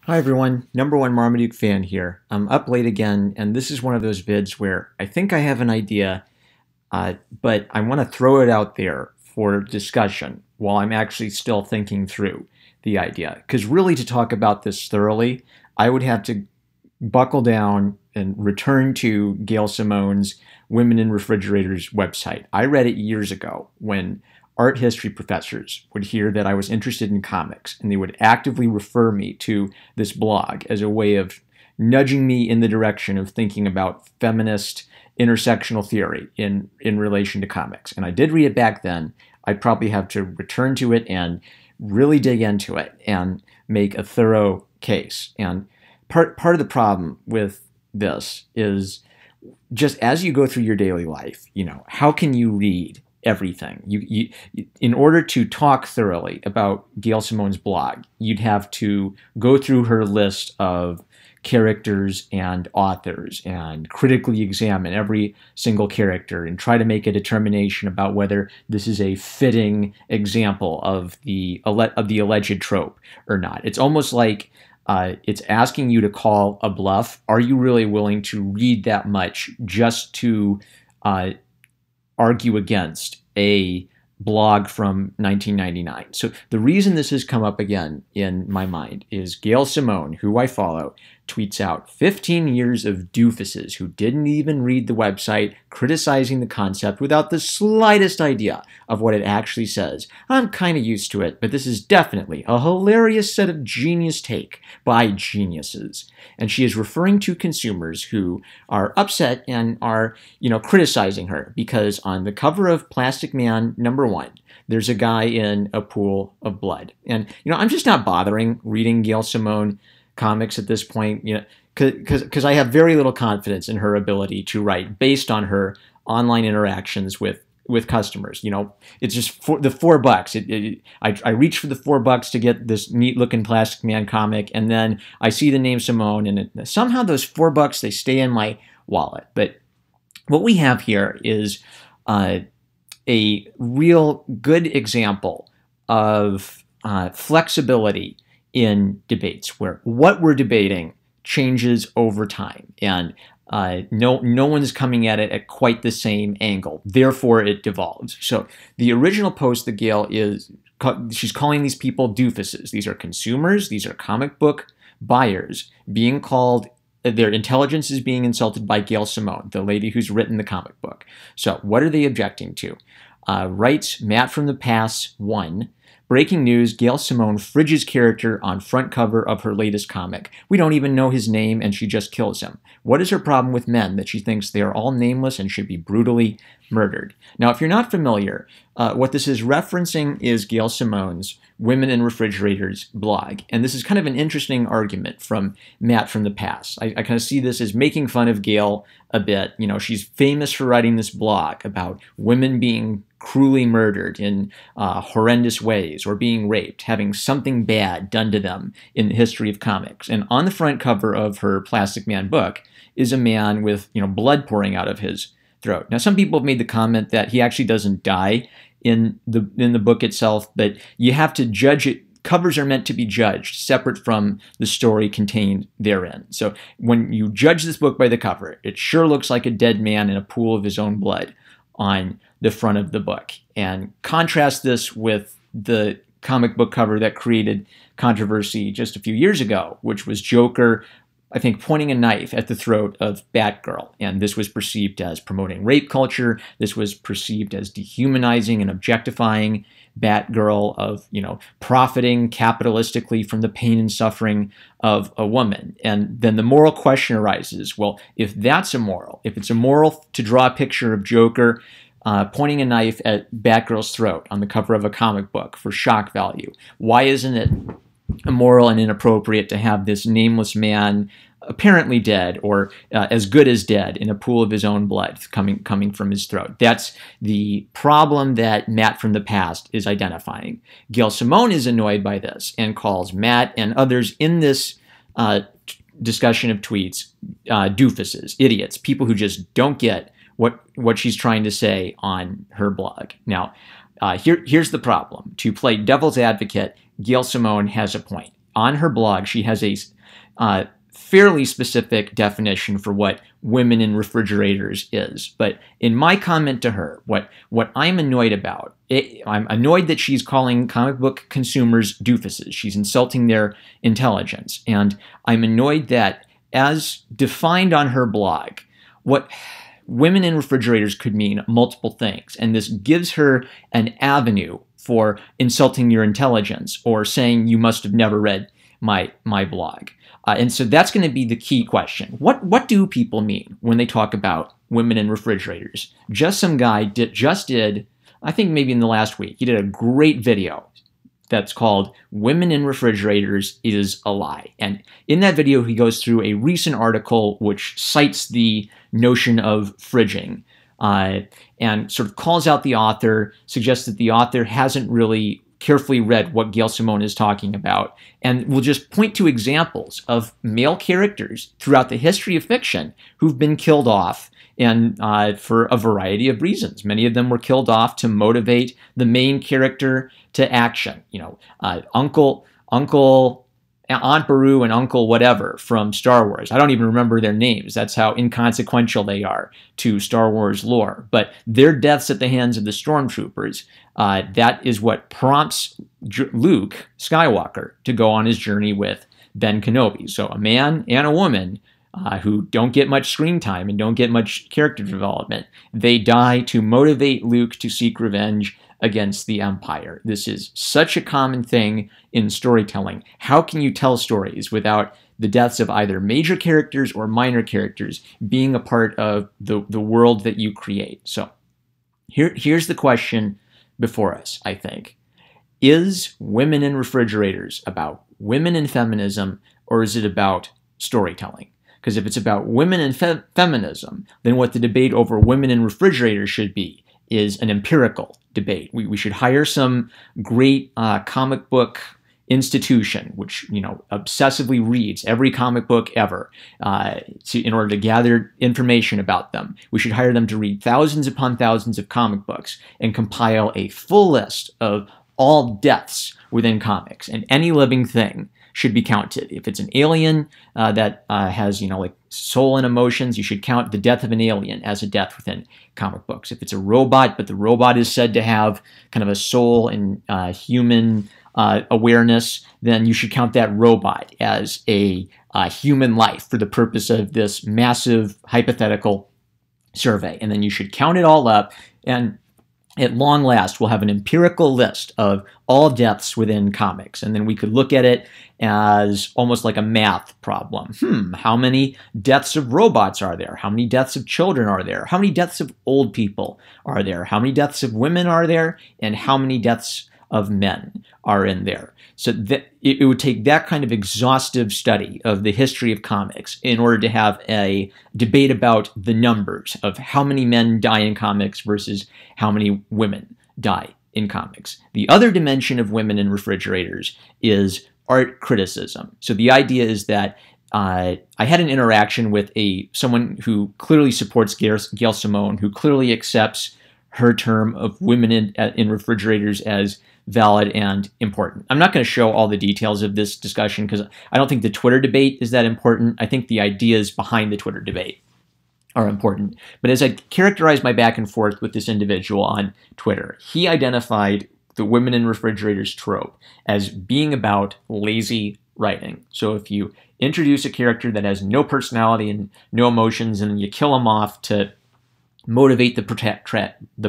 Hi everyone, number one Marmaduke fan here. I'm up late again, and this is one of those vids where I think I have an idea, but I want to throw it out there for discussion while I'm actually still thinking through the idea. Because really, to talk about this thoroughly, I would have to buckle down and return to Gail Simone's Women in Refrigerators website. I read it years ago when art history professors would hear that I was interested in comics, and they would actively refer me to this blog as a way of nudging me in the direction of thinking about feminist intersectional theory in relation to comics. And I did read it back then. I'd probably have to return to it and really dig into it and make a thorough case. And part of the problem with this is just as you go through your daily life, how can you read everything? In order to talk thoroughly about Gail Simone's blog, you'd have to go through her list of characters and authors and critically examine every single character and try to make a determination about whether this is a fitting example of the alleged trope or not. It's almost like it's asking you to call a bluff. Are you really willing to read that much just to argue against a blog from 1999? So the reason this has come up again in my mind is Gail Simone, who I follow, tweets out 15 years of doofuses who didn't even read the website, criticizing the concept without the slightest idea of what it actually says. I'm kind of used to it, but this is definitely a hilarious set of genius take by geniuses. And she is referring to consumers who are upset and are, criticizing her because on the cover of Plastic Man #1, there's a guy in a pool of blood. And, I'm just not bothering reading Gail Simone comics at this point, because I have very little confidence in her ability to write based on her online interactions with customers. It's just for the $4. I reach for the $4 to get this neat looking Plastic Man comic, and then I see the name Simone, and somehow those $4 they stay in my wallet. But what we have here is a real good example of flexibility in debates, where what we're debating changes over time, and no one's coming at it at quite the same angle. Therefore, it devolves. So the original post that Gail she's calling these people doofuses. These are consumers. These are comic book buyers being called. Their intelligence is being insulted by Gail Simone, the lady who's written the comic book. So what are they objecting to? Writes Matt from the Past 1. Breaking news, Gail Simone fridges character on front cover of her latest comic. We don't even know his name, and she just kills him. What is her problem with men that she thinks they are all nameless and should be brutally murdered? Now, if you're not familiar, what this is referencing is Gail Simone's Women in Refrigerators blog. And this is kind of an interesting argument from Matt from the Past. I kind of see this as making fun of Gail a bit. She's famous for writing this blog about women being cruelly murdered in horrendous ways, or being raped, having something bad done to them in the history of comics. And on the front cover of her Plastic Man book is a man with blood pouring out of his throat. Now, some people have made the comment that he actually doesn't die in the book itself, but you have to judge it. Covers are meant to be judged separate from the story contained therein. So when you judge this book by the cover, it sure looks like a dead man in a pool of his own blood on the front of the book. And contrast this with the comic book cover that created controversy just a few years ago, which was Joker, I think, pointing a knife at the throat of Batgirl. And this was perceived as promoting rape culture. This was perceived as dehumanizing and objectifying Batgirl, of, profiting capitalistically from the pain and suffering of a woman. And then the moral question arises, well, if that's immoral, if it's immoral to draw a picture of Joker pointing a knife at Batgirl's throat on the cover of a comic book for shock value, why isn't it immoral and inappropriate to have this nameless man apparently dead, or as good as dead, in a pool of his own blood coming from his throat? That's the problem that Matt from the Past is identifying. Gail Simone is annoyed by this and calls Matt and others in this discussion of tweets doofuses, idiots, people who just don't get what she's trying to say on her blog. Now, here's the problem. To play devil's advocate, Gail Simone has a point. on her blog, she has a fairly specific definition for what women in refrigerators is. But in my comment to her, what I'm annoyed about, I'm annoyed that she's calling comic book consumers doofuses. She's insulting their intelligence. And I'm annoyed that, as defined on her blog, what women in refrigerators could mean multiple things. And this gives her an avenue for insulting your intelligence or saying you must have never read my blog. And so that's going to be the key question. What do people mean when they talk about women in refrigerators? Just some guy just did, I think maybe in the last week, he did a great video that's called "Women in Refrigerators is a Lie." And in that video, he goes through a recent article which cites the notion of fridging and sort of calls out the author, suggests that the author hasn't really carefully read what Gail Simone is talking about, and will just point to examples of male characters throughout the history of fiction who've been killed off, and for a variety of reasons. Many of them were killed off to motivate the main character to action. You know, Aunt Beru and Uncle whatever from Star Wars. I don't even remember their names. That's how inconsequential they are to Star Wars lore. But their deaths at the hands of the stormtroopers, that is what prompts Luke Skywalker to go on his journey with Ben Kenobi. So a man and a woman who don't get much screen time and don't get much character development, they die to motivate Luke to seek revenge against the Empire. This is such a common thing in storytelling. How can you tell stories without the deaths of either major characters or minor characters being a part of the world that you create? So here's the question before us, I think. Is Women in Refrigerators about women and feminism, or is it about storytelling? Because if it's about women and feminism, then what the debate over women in refrigerators should be is an empirical debate. We should hire some great comic book institution, which, you know, obsessively reads every comic book ever in order to gather information about them. We should hire them to read thousands upon thousands of comic books and compile a full list of all deaths within comics, and any living thing should be counted. If it's an alien that has, you know, like soul and emotions, you should count the death of an alien as a death within comic books. If it's a robot, but the robot is said to have kind of a soul and human awareness, then you should count that robot as a human life for the purpose of this massive hypothetical survey. And then you should count it all up, and at long last, we'll have an empirical list of all deaths within comics. And then we could look at it as almost like a math problem. How many deaths of robots are there? How many deaths of children are there? How many deaths of old people are there? How many deaths of women are there? And how many deaths of men are in there? So it would take that kind of exhaustive study of the history of comics in order to have a debate about the numbers of how many men die in comics versus how many women die in comics. The other dimension of women in refrigerators is art criticism. So the idea is that I had an interaction with someone who clearly supports Gail Simone, who clearly accepts her term of women in refrigerators as valid and important. I'm not going to show all the details of this discussion because I don't think the Twitter debate is that important. I think the ideas behind the Twitter debate are important. But as I characterized my back and forth with this individual on Twitter, he identified the women in refrigerators trope as being about lazy writing. So if you introduce a character that has no personality and no emotions, and you kill him off to motivate the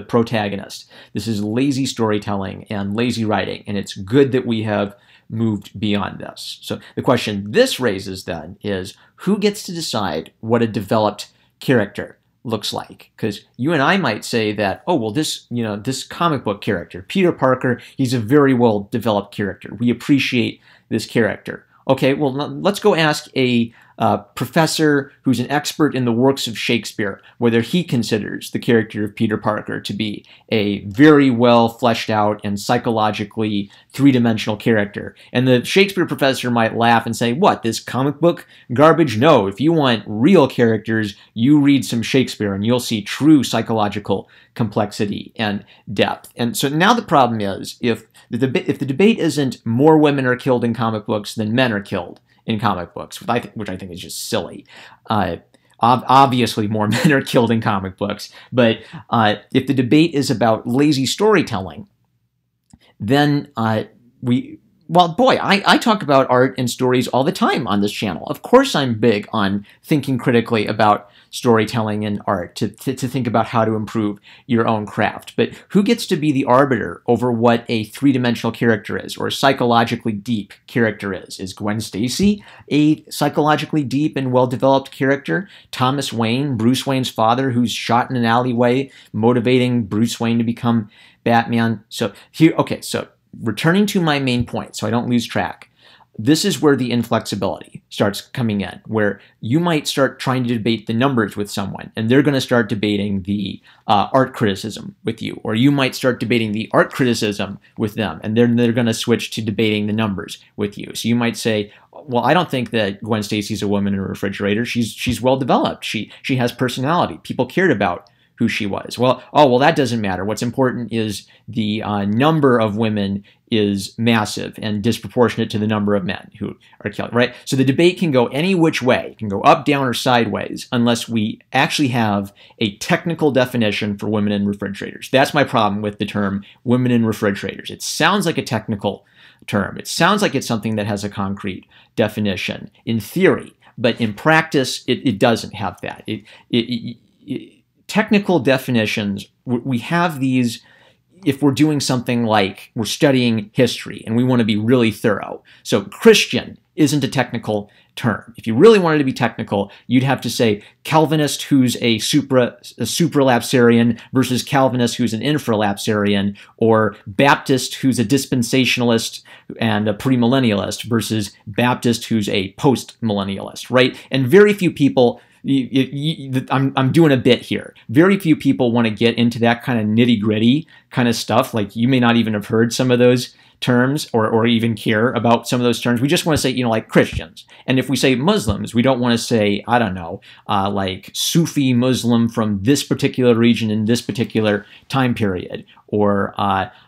protagonist. This is lazy storytelling and lazy writing, and it's good that we have moved beyond this. So the question this raises then is, who gets to decide what a developed character looks like? Because you and I might say that, oh, well, this comic book character, Peter Parker, he's a very well developed character. We appreciate this character. Okay, well, let's go ask a professor who's an expert in the works of Shakespeare, whether he considers the character of Peter Parker to be a very well fleshed out and psychologically three-dimensional character. And the Shakespeare professor might laugh and say, what, this comic book garbage? No, if you want real characters, you read some Shakespeare and you'll see true psychological complexity and depth. And so now the problem is, if the debate isn't more women are killed in comic books than men are killed in comic books, which I think is just silly. Obviously, more men are killed in comic books. But if the debate is about lazy storytelling, then I talk about art and stories all the time on this channel. Of course I'm big on thinking critically about storytelling and art, to think about how to improve your own craft. But who gets to be the arbiter over what a three-dimensional character is, or a psychologically deep character is? Is Gwen Stacy a psychologically deep and well-developed character? Thomas Wayne, Bruce Wayne's father, who's shot in an alleyway, motivating Bruce Wayne to become Batman. So returning to my main point, so I don't lose track, this is where the inflexibility starts coming in, where you might start trying to debate the numbers with someone, and they're going to start debating the art criticism with you. Or you might start debating the art criticism with them, and then they're going to switch to debating the numbers with you. So you might say, well, I don't think that Gwen Stacy's a woman in a refrigerator. She's well-developed. She has personality. People cared about who she was. Well, that doesn't matter. What's important is the number of women is massive and disproportionate to the number of men who are killed, right? So the debate can go any which way. It can go up, down, or sideways unless we actually have a technical definition for women in refrigerators. That's my problem with the term women in refrigerators. It sounds like a technical term. It sounds like it's something that has a concrete definition in theory, but in practice, it doesn't have that. Technical definitions, we have these if we're doing something like we're studying history and we want to be really thorough. So Christian isn't a technical term. If you really wanted to be technical, you'd have to say Calvinist who's a supralapsarian versus Calvinist who's an infralapsarian, or Baptist who's a dispensationalist and a premillennialist versus Baptist who's a postmillennialist, right? And very few people, I'm doing a bit here. Very few people want to get into that kind of nitty-gritty kind of stuff. Like, you may not even have heard some of those terms or even care about some of those terms. We just want to say, like Christians. And if we say Muslims, we don't want to say, I don't know, like Sufi Muslim from this particular region in this particular time period, or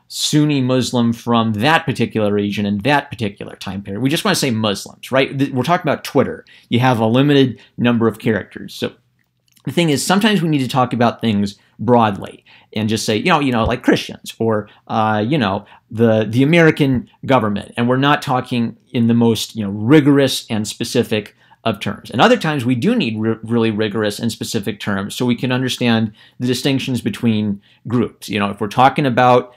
Sunni Muslim from that particular region in that particular time period. We just want to say Muslims, right? We're talking about Twitter. You have a limited number of characters. So the thing is, sometimes we need to talk about things broadly and just say, like Christians, or, the American government. And we're not talking in the most, rigorous and specific of terms. And other times we do need really rigorous and specific terms so we can understand the distinctions between groups. If we're talking about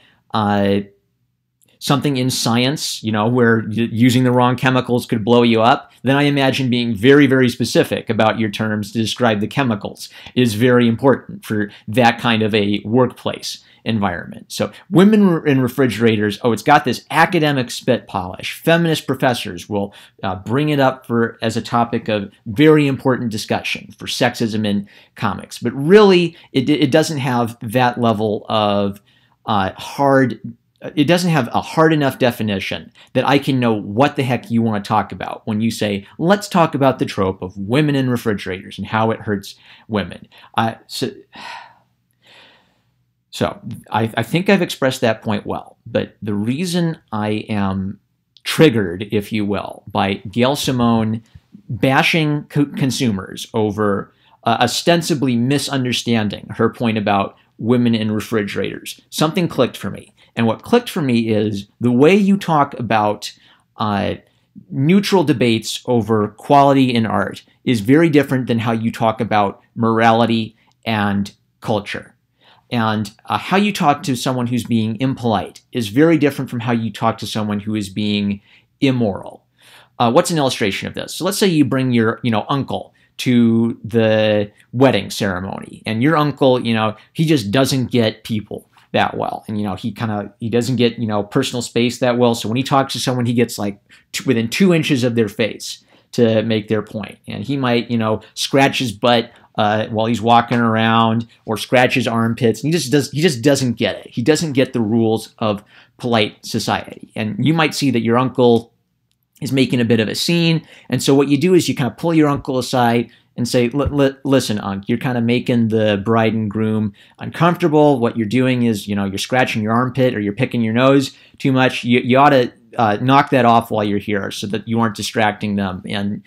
something in science, where using the wrong chemicals could blow you up, then I imagine being very, very specific about your terms to describe the chemicals is very important for that kind of a workplace environment. So women in refrigerators, it's got this academic spit polish. Feminist professors will bring it up as a topic of very important discussion for sexism in comics. But really, it doesn't have that level of it doesn't have a hard enough definition that I can know what the heck you want to talk about when you say, let's talk about the trope of women in refrigerators and how it hurts women. So I think I've expressed that point well, but the reason I am triggered, if you will, by Gail Simone bashing consumers over ostensibly misunderstanding her point about women in refrigerators, something clicked for me. And what clicked for me is the way you talk about neutral debates over quality in art is very different than how you talk about morality and culture. And how you talk to someone who's being impolite is very different from how you talk to someone who is being immoral. What's an illustration of this? So let's say you bring your uncle to the wedding ceremony, and your uncle, he just doesn't get people that well, and he doesn't get personal space that well. So when he talks to someone, he gets like within 2 inches of their face to make their point. And he might, scratch his butt while he's walking around, or scratch his armpits. And he just doesn't get it. He doesn't get the rules of polite society. And you might see that your uncle is making a bit of a scene. And so what you do is you kind of pull your uncle aside and say, listen, Unc, you're kind of making the bride and groom uncomfortable. What you're doing is, you're scratching your armpit or you're picking your nose too much. You ought to knock that off while you're here so that you aren't distracting them and,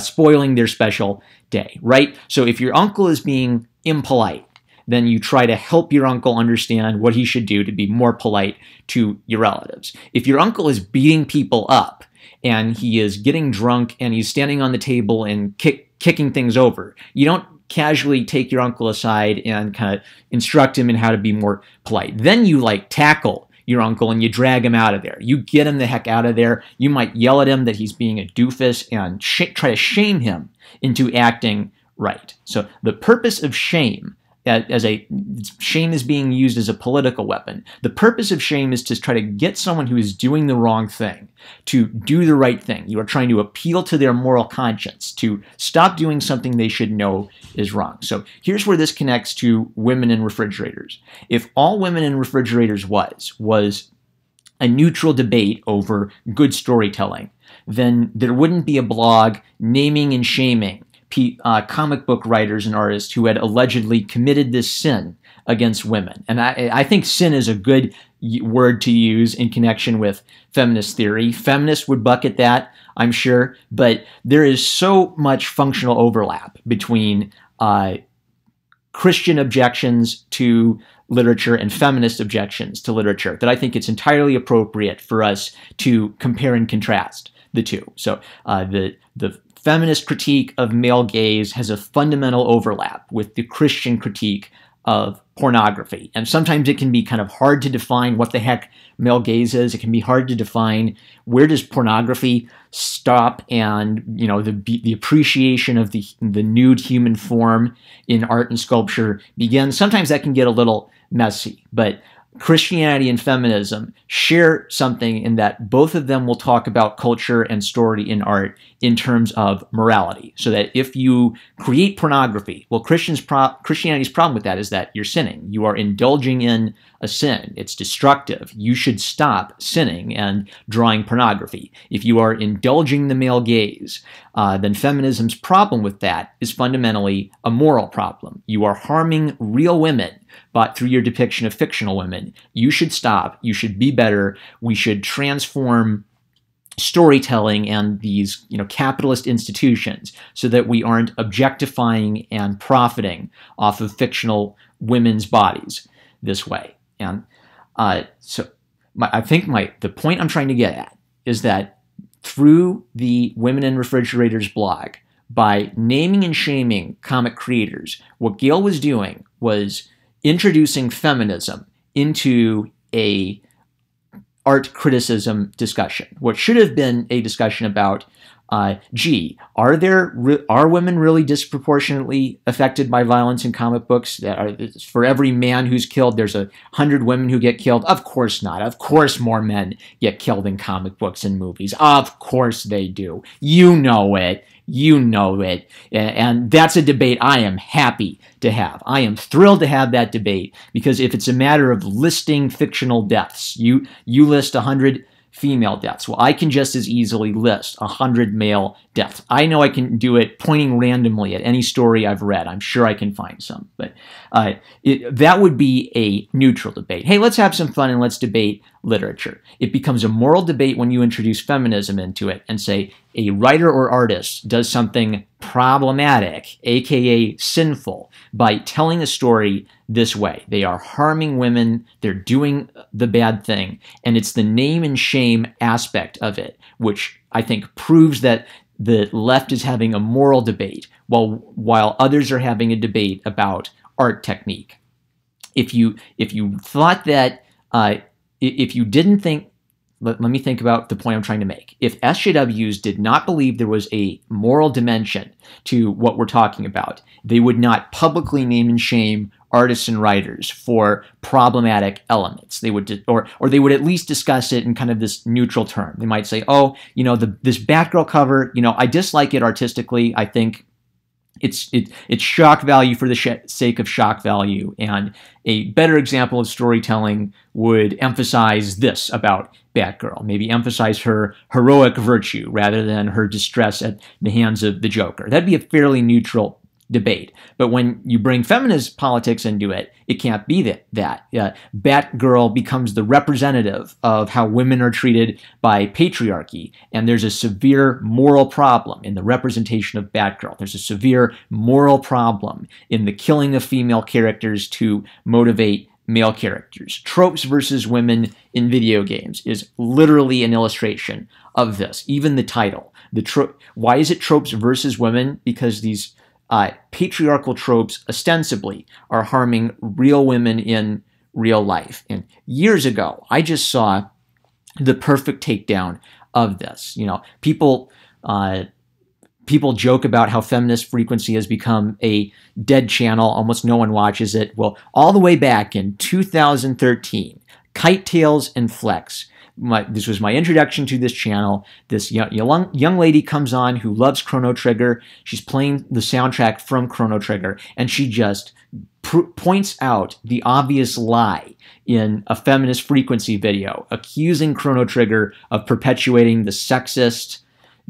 spoiling their special day, right? So if your uncle is being impolite, then you try to help your uncle understand what he should do to be more polite to your relatives. If your uncle is beating people up and he is getting drunk and he's standing on the table and kicking things over, you don't casually take your uncle aside and kind of instruct him in how to be more polite. Then you tackle your uncle and you drag him out of there. You get him the heck out of there. You might yell at him that he's being a doofus and try to shame him into acting right. So the purpose of shame, shame is being used as a political weapon. The purpose of shame is to try to get someone who is doing the wrong thing to do the right thing. You are trying to appeal to their moral conscience, to stop doing something they should know is wrong. So here's where this connects to women in refrigerators. If all women in refrigerators was a neutral debate over good storytelling, then there wouldn't be a blog naming and shaming comic book writers and artists who had allegedly committed this sin against women. And I think sin is a good word to use in connection with feminist theory. Feminists would bucket that, I'm sure, but there is so much functional overlap between Christian objections to literature and feminist objections to literature that I think it's entirely appropriate for us to compare and contrast the two. So the feminist critique of male gaze has a fundamental overlap with the Christian critique of pornography. And sometimes it can be kind of hard to define what the heck male gaze is. It can be hard to define where does pornography stop and, the appreciation of the nude human form in art and sculpture begin. Sometimes that can get a little messy, but Christianity and feminism share something in that both of them will talk about culture and story in art in terms of morality. So that if you create pornography, well, Christianity's problem with that is that you're sinning. You are indulging in a sin. It's destructive. You should stop sinning and drawing pornography. If you are indulging the male gaze, then feminism's problem with that is fundamentally a moral problem. You are harming real women, but through your depiction of fictional women. You should stop. You should be better. We should transform storytelling and these capitalist institutions so that we aren't objectifying and profiting off of fictional women's bodies this way. And I think the point I'm trying to get at is that through the Women in Refrigerators blog, by naming and shaming comic creators, what Gail was doing was introducing feminism into a art criticism discussion. What should have been a discussion about, are women really disproportionately affected by violence in comic books? For every man who's killed, there's 100 women who get killed? Of course not. Of course more men get killed in comic books and movies. Of course they do. You know it. You know it. And that's a debate I am happy to have. I am thrilled to have that debate, because if it's a matter of listing fictional deaths, you list 100 female deaths. Well, I can just as easily list 100 male deaths. I know I can do it pointing randomly at any story I've read. I'm sure I can find some. But that would be a neutral debate. Hey, let's have some fun and let's debate literature. It becomes a moral debate when you introduce feminism into it and say a writer or artist does something problematic, aka sinful, by telling a story this way. They are harming women, they're doing the bad thing, and it's the name and shame aspect of it, which I think proves that the left is having a moral debate while others are having a debate about art technique. If you thought that, if you didn't think, let me think about the point I'm trying to make. If SJWs did not believe there was a moral dimension to what we're talking about, they would not publicly name and shame artists and writers for problematic elements. They would, or they would at least discuss it in kind of this neutral term. They might say, oh, this Batgirl cover, I dislike it artistically. I think it's shock value for the sake of shock value. And a better example of storytelling would emphasize this about Batgirl, maybe emphasize her heroic virtue rather than her distress at the hands of the Joker. That'd be a fairly neutral debate. But when you bring feminist politics into it, it can't be that. Batgirl becomes the representative of how women are treated by patriarchy, and there's a severe moral problem in the representation of Batgirl. There's a severe moral problem in the killing of female characters to motivate male characters. Tropes versus women in video games is literally an illustration of this. Even the title. Why is it tropes versus women? Because these patriarchal tropes ostensibly are harming real women in real life. And years ago, I just saw the perfect takedown of this. People joke about how feminist frequency has become a dead channel. Almost no one watches it. Well, all the way back in 2013, Kite Tails and Flex. This was my introduction to this channel. This young lady comes on who loves Chrono Trigger. She's playing the soundtrack from Chrono Trigger, and she just points out the obvious lie in a feminist frequency video, accusing Chrono Trigger of perpetuating the sexist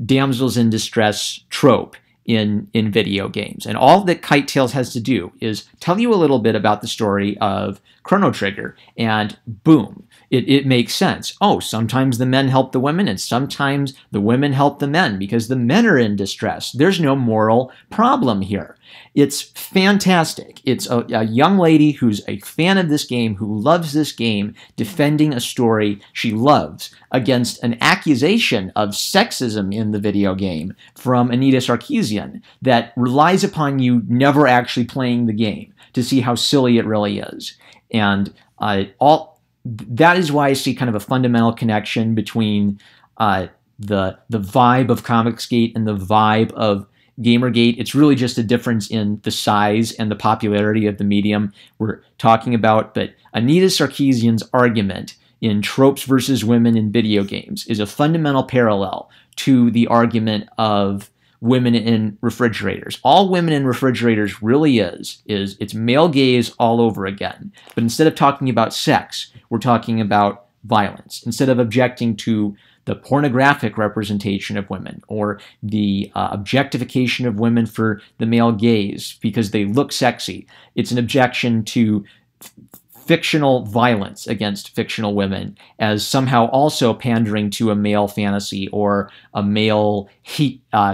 damsels in distress trope in video games. And all that Kite Tails has to do is tell you a little bit about the story of Chrono Trigger, and boom, it makes sense. Oh, sometimes the men help the women, and sometimes the women help the men because the men are in distress. There's no moral problem here. It's fantastic. It's a young lady who's a fan of this game, who loves this game, defending a story she loves against an accusation of sexism in the video game from Anita Sarkeesian that relies upon you never actually playing the game to see how silly it really is. And that is why I see kind of a fundamental connection between the vibe of Comicsgate and the vibe of Gamergate. It's really just a difference in the size and the popularity of the medium we're talking about. But Anita Sarkeesian's argument in Tropes versus Women in Video Games is a fundamental parallel to the argument of women in refrigerators. All women in refrigerators really is it's male gaze all over again. But instead of talking about sex, we're talking about violence. Instead of objecting to the pornographic representation of women or the objectification of women for the male gaze because they look sexy, it's an objection to fictional violence against fictional women as somehow also pandering to a male fantasy or a male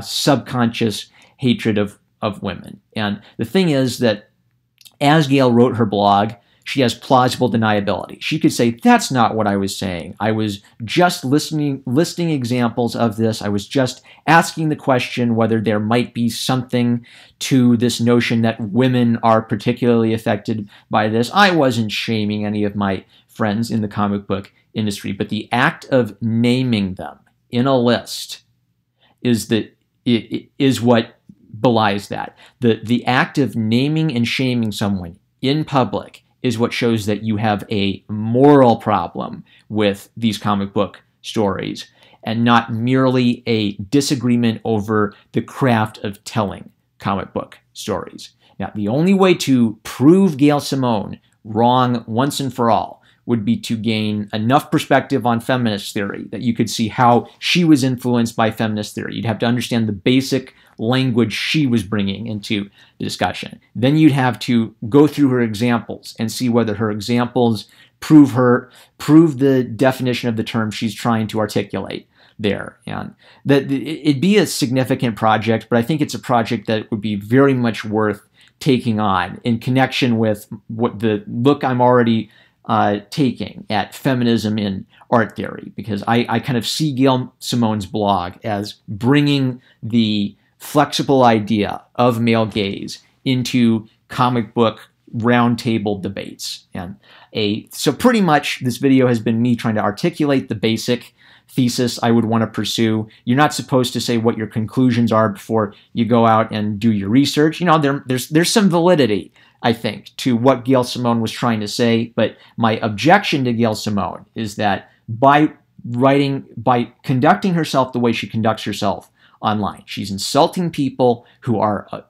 subconscious hatred of women. And the thing is that as Gail wrote her blog, she has plausible deniability. She could say, that's not what I was saying. I was just listing examples of this. I was just asking the question whether there might be something to this notion that women are particularly affected by this. I wasn't shaming any of my friends in the comic book industry, but the act of naming them in a list is what belies that. The act of naming and shaming someone in public is what shows that you have a moral problem with these comic book stories and not merely a disagreement over the craft of telling comic book stories. Now, the only way to prove Gail Simone wrong once and for all would be to gain enough perspective on feminist theory that you could see how she was influenced by feminist theory. You'd have to understand the basic language she was bringing into the discussion. Then you'd have to go through her examples and see whether her examples prove the definition of the term she's trying to articulate there. And that it'd be a significant project, but I think it's a project that would be very much worth taking on in connection with what the look I'm already taking at feminism in art theory, because I kind of see Gail Simone's blog as bringing the flexible idea of male gaze into comic book roundtable debates. And so pretty much this video has been me trying to articulate the basic thesis I would want to pursue. You're not supposed to say what your conclusions are before you go out and do your research. You know, there's some validity I think, to what Gail Simone was trying to say. But my objection to Gail Simone is that by conducting herself the way she conducts herself online, she's insulting people who are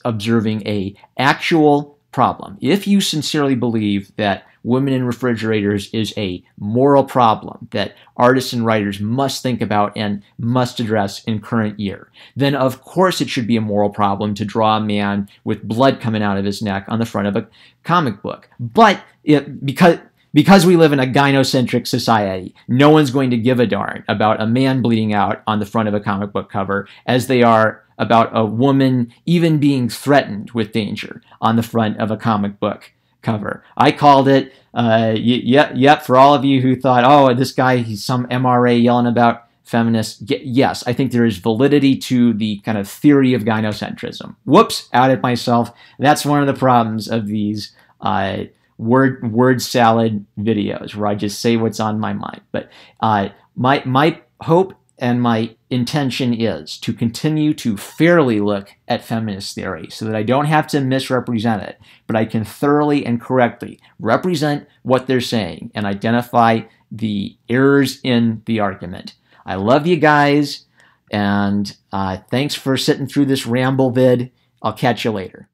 observing a actual problem. If you sincerely believe that women in refrigerators is a moral problem that artists and writers must think about and must address in current year, then of course it should be a moral problem to draw a man with blood coming out of his neck on the front of a comic book. But because we live in a gynocentric society, no one's going to give a darn about a man bleeding out on the front of a comic book cover as they are about a woman even being threatened with danger on the front of a comic book cover. I called it, yep, for all of you who thought, oh, this guy, he's some MRA yelling about feminists. Yes, I think there is validity to the kind of theory of gynocentrism. Whoops, outed myself. That's one of the problems of these word salad videos where I just say what's on my mind. But my hope and my intention is to continue to fairly look at feminist theory so that I don't have to misrepresent it, but I can thoroughly and correctly represent what they're saying and identify the errors in the argument. I love you guys, and thanks for sitting through this ramble vid. I'll catch you later.